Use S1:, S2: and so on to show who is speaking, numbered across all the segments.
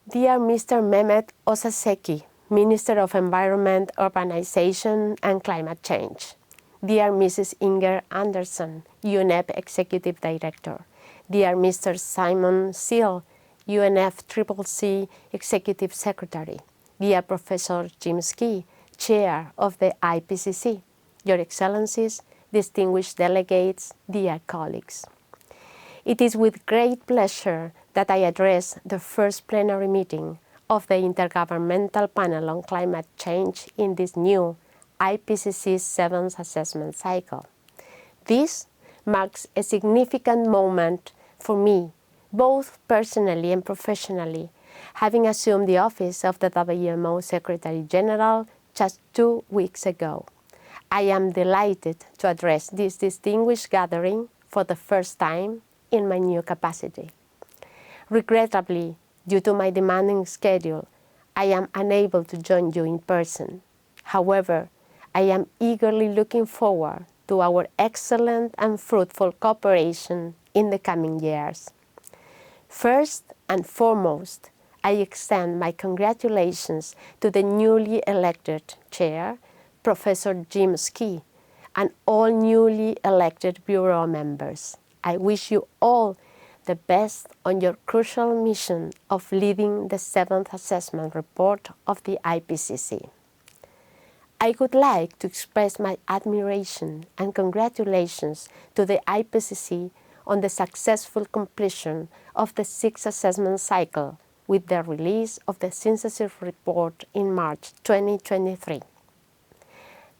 S1: Dear Mr. Mehmet Osaseki, Minister of Environment, Urbanization and Climate Change. Dear Mrs. Inger Anderson, UNEP Executive Director. Dear Mr. Simon Seal, UNFCCC Executive Secretary. Dear Professor Jim Ski, Chair of the IPCC. Your Excellencies, distinguished delegates, dear colleagues. It is with great pleasure that I address the first plenary meeting of the Intergovernmental Panel on Climate Change in this new IPCC 7th assessment cycle. This marks a significant moment for me, both personally and professionally, having assumed the office of the WMO Secretary General just 2 weeks ago. I am delighted to address this distinguished gathering for the first time in my new capacity. Regrettably, due to my demanding schedule, I am unable to join you in person. However, I am eagerly looking forward to our excellent and fruitful cooperation in the coming years. First and foremost, I extend my congratulations to the newly elected chair, Professor Jim Ski, and all newly elected Bureau members. I wish you all the best on your crucial mission of leading the 7th assessment report of the IPCC. I would like to express my admiration and congratulations to the IPCC on the successful completion of the 6th assessment cycle with the release of the synthesis report in March 2023.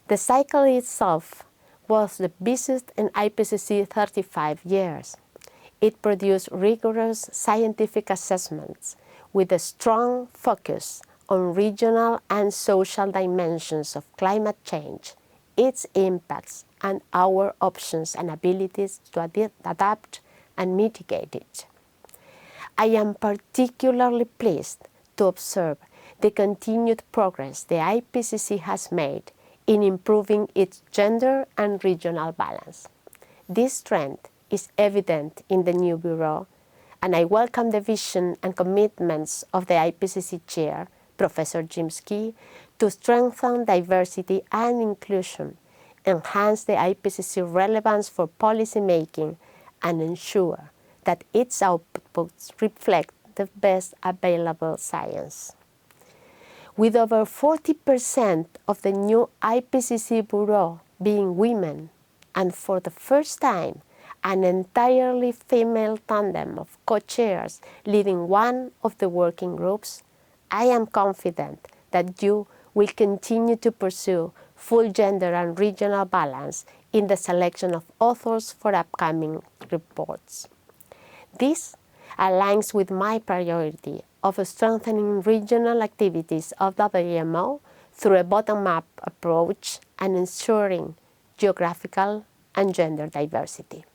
S1: The cycle itself was the busiest in IPCC 35 years. It produced rigorous scientific assessments with a strong focus on regional and social dimensions of climate change, its impacts, and our options and abilities to adapt and mitigate it. I am particularly pleased to observe the continued progress the IPCC has made in improving its gender and regional balance. This trend is evident in the new Bureau, and I welcome the vision and commitments of the IPCC Chair, Professor Jim Ski, to strengthen diversity and inclusion, enhance the IPCC relevance for policy making, and ensure that its outputs reflect the best available science. With over 40% of the new IPCC Bureau being women, and for the first time, an entirely female tandem of co-chairs leading one of the working groups, I am confident that you will continue to pursue full gender and regional balance in the selection of authors for upcoming reports. This aligns with my priority of strengthening regional activities of WMO through a bottom-up approach and ensuring geographical and gender diversity.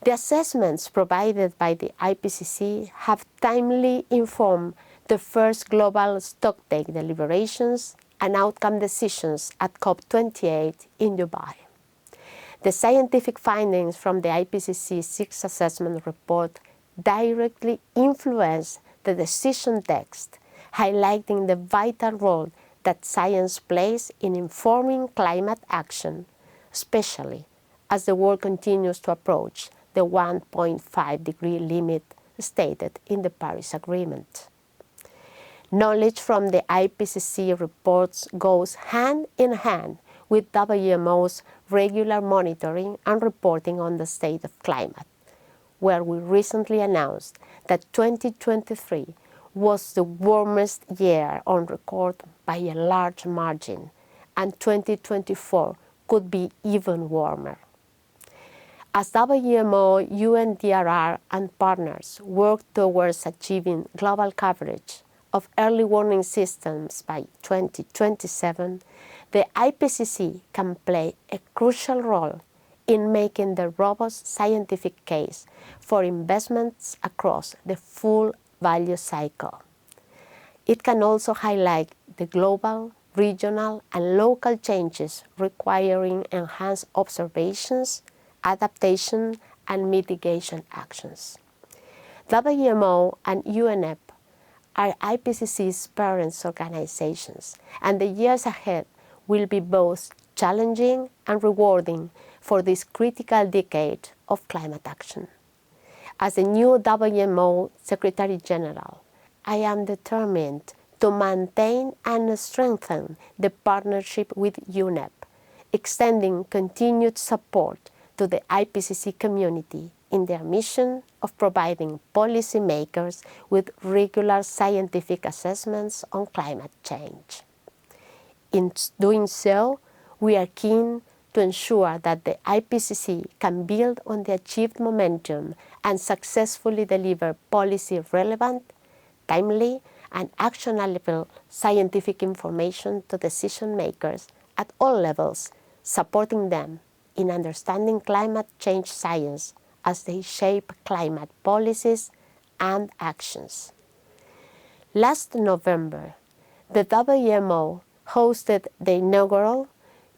S1: The assessments provided by the IPCC have timely informed the first global stocktake deliberations and outcome decisions at COP28 in Dubai. The scientific findings from the IPCC 6th assessment report directly influence the decision text, highlighting the vital role that science plays in informing climate action, especially as the world continues to approach the 1.5-degree limit stated in the Paris Agreement. Knowledge from the IPCC reports goes hand in hand with WMO's regular monitoring and reporting on the state of climate, where we recently announced that 2023 was the warmest year on record by a large margin, and 2024 could be even warmer. As WMO, UNDRR, and partners work towards achieving global coverage of early warning systems by 2027, the IPCC can play a crucial role in making the robust scientific case for investments across the full value cycle. It can also highlight the global, regional, and local changes requiring enhanced observations, adaptation, and mitigation actions. WMO and UNEP are IPCC's parent organizations, and the years ahead will be both challenging and rewarding for this critical decade of climate action. As the new WMO Secretary General, I am determined to maintain and strengthen the partnership with UNEP, extending continued support to the IPCC community in their mission of providing policymakers with regular scientific assessments on climate change. In doing so, we are keen to ensure that the IPCC can build on the achieved momentum and successfully deliver policy-relevant, timely, and actionable scientific information to decision makers at all levels, supporting them in understanding climate change science as they shape climate policies and actions. Last November, the WMO hosted the inaugural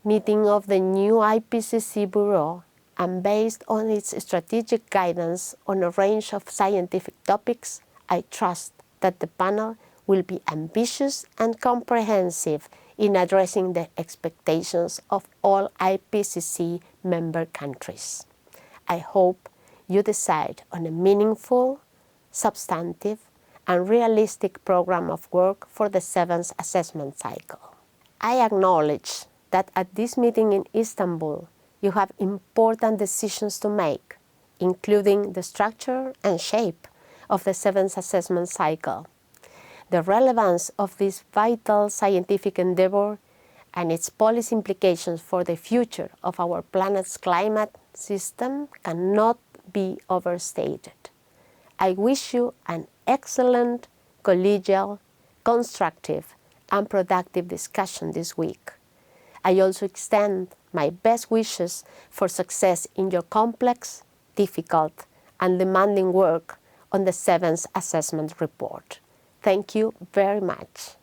S1: meeting of the new IPCC Bureau, and based on its strategic guidance on a range of scientific topics, I trust that the panel will be ambitious and comprehensive in addressing the expectations of all IPCC member countries. I hope you decide on a meaningful, substantive, and realistic program of work for the 7th assessment cycle. I acknowledge that at this meeting in Istanbul, you have important decisions to make, including the structure and shape of the 7th assessment cycle, the relevance of this vital scientific endeavor, and its policy implications for the future of our planet's climate system cannot be overstated. I wish you an excellent, collegial, constructive, and productive discussion this week. I also extend my best wishes for success in your complex, difficult, and demanding work on the 7th assessment report. Thank you very much.